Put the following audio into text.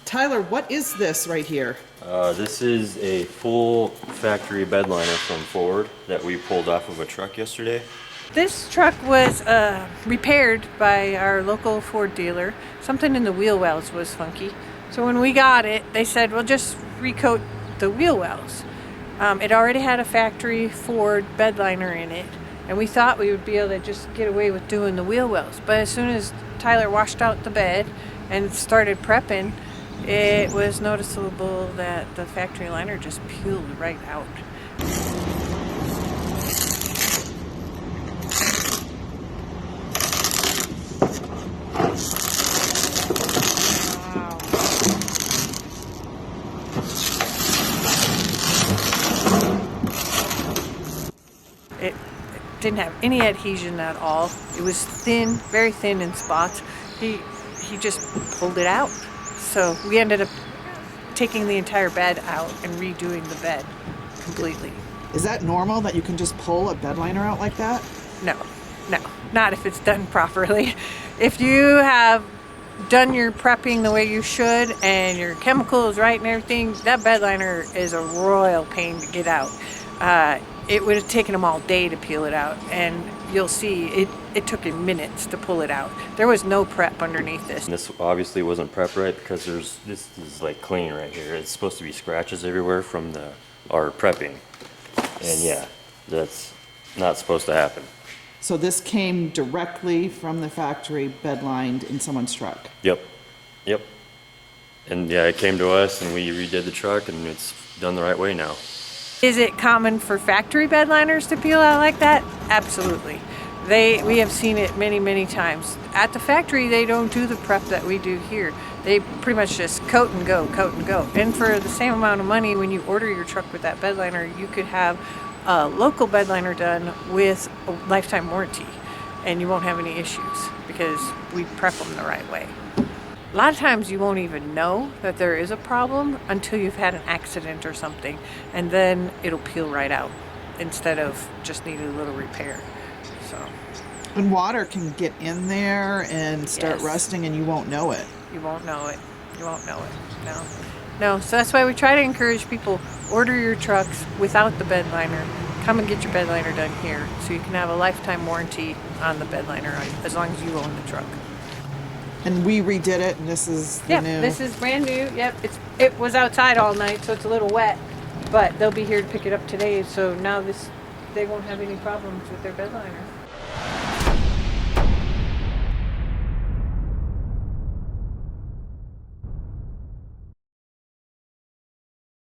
Tyler, what is this right here? This is a full factory bedliner from Ford that we pulled off of a truck yesterday. This truck was repaired by our local Ford dealer. Something in the wheel wells was funky. So when we got it, they said, well, just recoat the wheel wells. It already had a factory Ford bedliner in it, and we thought we would be able to just get away with doing the wheel wells. But as soon as Tyler washed out the bed and started prepping, it was noticeable that the factory liner just peeled right out. It didn't have any adhesion at all. It was thin, very thin in spots. He just pulled it out. So we ended up taking the entire bed out and redoing the bed completely. Is that normal that you can just pull a bed liner out like that? No, not if it's done properly. If you have done your prepping the way you should and your chemical is right and everything, that bed liner is a royal pain to get out. It would have taken them all day to peel it out, and you'll see it took him minutes to pull it out. There was no prep underneath this. And this obviously wasn't prepped right because this is like clean right here. It's supposed to be scratches everywhere from our prepping. And yeah, that's not supposed to happen. So this came directly from the factory bedlined in someone's truck? Yep. And yeah, it came to us and we redid the truck and it's done the right way now. Is it common for factory bed liners to peel out like that? Absolutely. We have seen it many, many times. At the factory, they don't do the prep that we do here. They pretty much just coat and go, coat and go. And for the same amount of money, when you order your truck with that bed liner, you could have a local bed liner done with a lifetime warranty, and you won't have any issues because we prep them the right way. A lot of times you won't even know that there is a problem until you've had an accident or something, and then it'll peel right out instead of just needing a little repair. So. And water can get in there and start Yes. rusting and you won't know it. You won't know it. You won't know it. No. So that's why we try to encourage people, order your trucks without the bed liner. Come and get your bed liner done here so you can have a lifetime warranty on the bed liner as long as you own the truck. And we redid it, and this is the Yep, new. this is brand new. Yep, it was outside all night, so it's a little wet, but they'll be here to pick it up today. So now they won't have any problems with their bed liner.